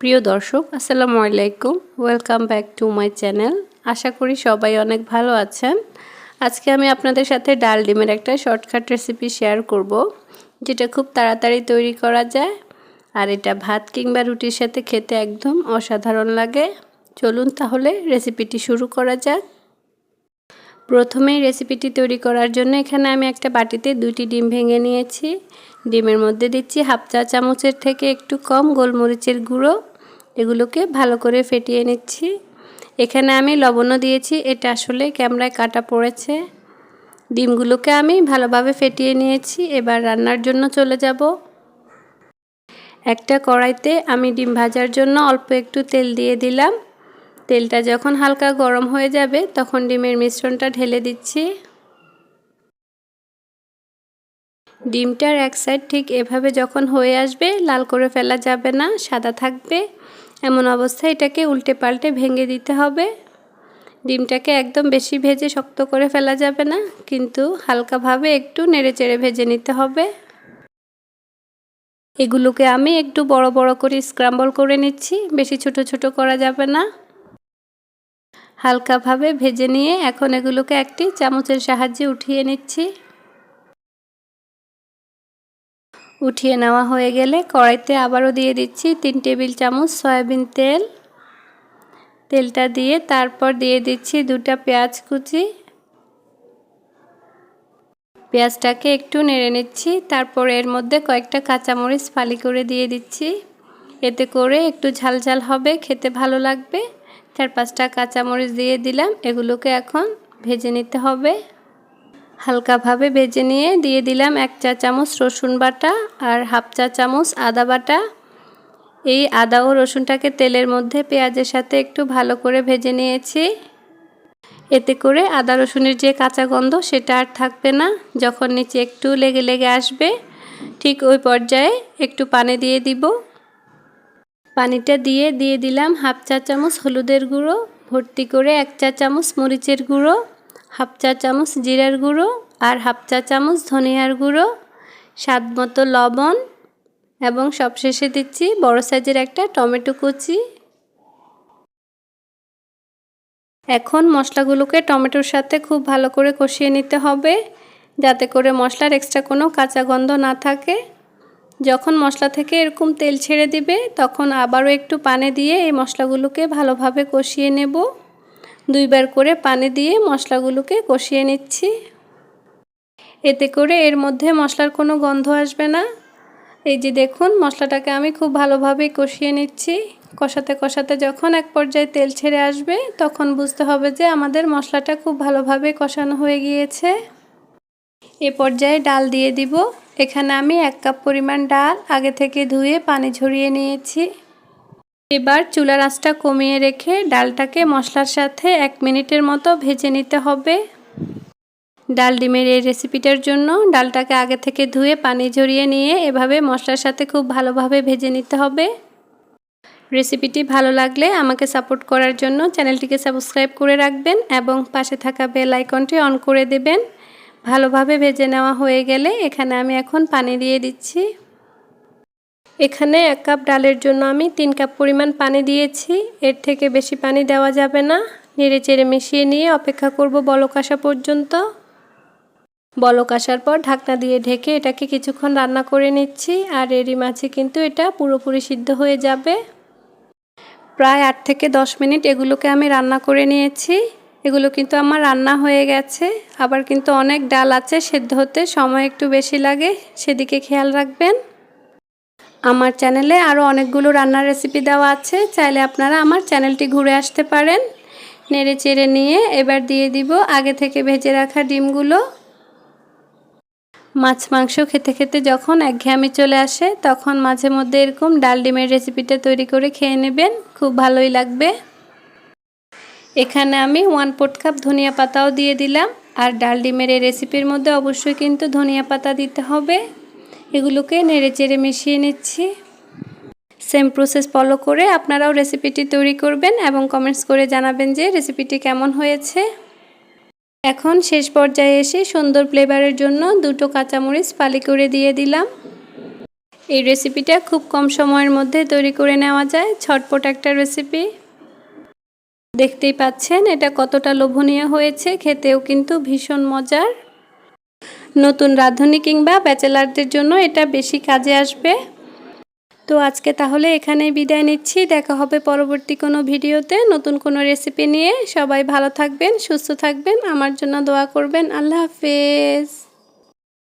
প্রিয় দর্শক, আসসালামু আলাইকুম। Welcome back to my channel. আশা করি সবাই অনেক ভালো আছেন। আজকে আমি আপনাদের সাথে ডাল ডিমের একটা শর্টকাট রেসিপি শেয়ার করব, যেটা খুব তাড়াতাড়ি তৈরি করা যায় আর এটা ভাত কিংবা রুটির সাথে খেতে একদম অসাধারণ লাগে। চলুন তাহলে রেসিপিটি শুরু করা যাক। প্রথমেই রেসিপিটি তৈরি করার জন্য এখানে আমি একটা বাটিতে 2টি ডিম ভেঙে নিয়েছি। ডিমের মধ্যে দিচ্ছি হাফ চা চামচের থেকে একটু কম গোলমরিচের গুঁড়ো। এগুলোকে ভালো করে ফেটিয়ে নিচ্ছি। এখানে আমি লবণও দিয়েছি, এটা আসলে ক্যামেরায় কাটা পড়েছে। ডিমগুলোকে আমি ভালোভাবে ফেটিয়ে নিয়েছি। এবার রান্নার জন্য চলে যাব। একটা কড়াইতে আমি ডিম ভাজার জন্য অল্প একটু তেল দিয়ে দিলাম। তেলটা যখন হালকা গরম হয়ে যাবে তখন ডিমের মিশ্রণটা ঢেলে দিচ্ছি। ডিমটার এক সাইড ঠিক এভাবে যখন হয়ে আসবে, লাল করে ফেলা যাবে না, সাদা থাকবে। এমন অবস্থায় এটাকে উল্টে পাল্টে ভেঙে দিতে হবে। ডিমটাকে একদম বেশি ভেজে শক্ত করে ফেলা যাবে না, কিন্তু হালকাভাবে একটু নেড়েচেড়ে ভেজে নিতে হবে। এগুলোকে আমি একটু বড় বড় করে স্ক্রাম্বল করে নিচ্ছি, বেশি ছোট ছোট করা যাবে না। হালকাভাবে ভেজে নিয়ে এখন এগুলোকে একটি চামচের সাহায্যে উঠিয়ে নিচ্ছি। উঠিয়ে নেওয়া হয়ে গেলে কড়াইতে আবারও দিয়ে দিচ্ছি 3 টেবিল চামচ সয়াবিন তেল। তেলটা দিয়ে তারপর দিয়ে দিচ্ছি 2টা পেঁয়াজ কুচি। পেঁয়াজটাকে একটু নেড়ে নিচ্ছি। তারপর এর মধ্যে কয়েকটা কাঁচামরিচ ফালি করে দিয়ে দিচ্ছি। এতে করে একটু ঝাল ঝাল হবে, খেতে ভালো লাগবে। 4-5টা কাঁচামরিচ দিয়ে দিলাম। এগুলোকে এখন ভেজে নিতে হবে। হালকাভাবে ভেজে নিয়ে দিয়ে দিলাম 1 চা চামচ রসুন বাটা আর হাফ চা চামচ আদা বাটা। এই আদা ও রসুনটাকে তেলের মধ্যে পেঁয়াজের সাথে একটু ভালো করে ভেজে নিয়েছি। এতে করে আদা রসুনের যে কাঁচা গন্ধ সেটা আর থাকবে না। যখন নিচে একটু লেগে লেগে আসবে, ঠিক ওই পর্যায়ে একটু পানি দিয়ে দিব। পানিটা দিয়ে দিলাম হাফ চা চামচ হলুদের গুঁড়ো, ভর্তি করে 1 চা চামচ মরিচের গুঁড়ো, হাফ চা চামচ জিরার গুঁড়ো আর হাফ চা চামচ ধনিয়ার গুঁড়ো, স্বাদ মতো লবণ এবং সবশেষে দিচ্ছি বড় সাইজের একটা টমেটো কুচি। এখন মশলাগুলোকে টমেটোর সাথে খুব ভালো করে কষিয়ে নিতে হবে, যাতে করে মশলার এক্সট্রা কোনো কাঁচা গন্ধ না থাকে। যখন মশলা থেকে এরকম তেল ছেড়ে দিবে তখন আবারও একটু পানি দিয়ে এই মশলাগুলোকে ভালোভাবে কষিয়ে নেব। 2 বার করে পানি দিয়ে মশলাগুলোকে কষিয়ে নিচ্ছি। এতে করে এর মধ্যে মশলার কোনো গন্ধ আসবে না। এই যে দেখুন, মশলাটাকে আমি খুব ভালোভাবে কষিয়ে নিচ্ছি। কষাতে কষাতে যখন এক পর্যায়ে তেল ছেড়ে আসবে তখন বুঝতে হবে যে আমাদের মশলাটা খুব ভালোভাবে কষানো হয়ে গিয়েছে। এ পর্যায়ে ডাল দিয়ে দিব। এখানে আমি 1 কাপ পরিমাণ ডাল আগে থেকে ধুয়ে পানি ঝরিয়ে নিয়েছি। এবার চুলার আঁচটা কমিয়ে রেখে ডালটাকে মশলার সাথে 1 মিনিটের মতো ভেজে নিতে হবে। ডাল ডিমের এই রেসিপিটার জন্য ডালটাকে আগে থেকে ধুয়ে পানি ঝরিয়ে নিয়ে এভাবে মশলার সাথে খুব ভালোভাবে ভেজে নিতে হবে। রেসিপিটি ভালো লাগলে আমাকে সাপোর্ট করার জন্য চ্যানেলটিকে সাবস্ক্রাইব করে রাখবেন এবং পাশে থাকা বেল আইকনটি অন করে দেবেন। ভালোভাবে ভেজে নেওয়া হয়ে গেলে এখানে আমি এখন পানি দিয়ে দিচ্ছি। এখানে 1 কাপ ডালের জন্য আমি 3 কাপ পরিমাণ পানি দিয়েছি। এর থেকে বেশি পানি দেওয়া যাবে না। নেড়েচেড়ে মিশিয়ে নিয়ে অপেক্ষা করব বলক আসা পর্যন্ত। বলক আসার পর ঢাকনা দিয়ে ঢেকে এটাকে কিছুক্ষণ রান্না করে নিচ্ছি। আর এরই মাঝে কিন্তু এটা পুরোপুরি সিদ্ধ হয়ে যাবে। প্রায় 8 থেকে 10 মিনিট এগুলোকে আমি রান্না করে নিয়েছি। এগুলো কিন্তু আমার রান্না হয়ে গেছে। আবার কিন্তু অনেক ডাল আছে, সেদ্ধ হতে সময় একটু বেশি লাগে, সেদিকে খেয়াল রাখবেন। আমার চ্যানেলে আরও অনেকগুলো রান্নার রেসিপি দেওয়া আছে, চাইলে আপনারা আমার চ্যানেলটি ঘুরে আসতে পারেন। নেড়ে চেড়ে নিয়ে এবার দিয়ে দিব আগে থেকে ভেজে রাখা ডিমগুলো। মাছ মাংস খেতে খেতে যখন একঘেয়েমি চলে আসে তখন মাঝে মধ্যে এরকম ডাল ডিমের রেসিপিটা তৈরি করে খেয়ে নেবেন, খুব ভালোই লাগবে। এখানে আমি 1/4 কাপ ধনিয়া পাতাও দিয়ে দিলাম। আর ডাল ডিমের এই রেসিপির মধ্যে অবশ্যই কিন্তু ধনিয়া পাতা দিতে হবে। এগুলোকে নেড়ে চেড়ে মিশিয়ে নিচ্ছি। সেম প্রসেস ফলো করে আপনারাও রেসিপিটি তৈরি করবেন এবং কমেন্টস করে জানাবেন যে রেসিপিটি কেমন হয়েছে। এখন শেষ পর্যায়ে এসে সুন্দর ফ্লেভারের জন্য 2টো কাঁচামরিচ ফালি করে দিয়ে দিলাম। এই রেসিপিটা খুব কম সময়ের মধ্যে তৈরি করে নেওয়া যায়, ঝটপট একটা রেসিপি। দেখতেই পাচ্ছেন এটা কতটা লোভনীয় হয়েছে, খেতেও কিন্তু ভীষণ মজার। নতুন রাঁধুনি কিংবা ব্যাচেলারদের জন্য এটা বেশি কাজে আসবে। তো আজকে তাহলে এখানেই বিদায় নিচ্ছি। দেখা হবে পরবর্তী কোনো ভিডিওতে নতুন কোনো রেসিপি নিয়ে। সবাই ভালো থাকবেন, সুস্থ থাকবেন, আমার জন্য দোয়া করবেন। আল্লাহ হাফেজ।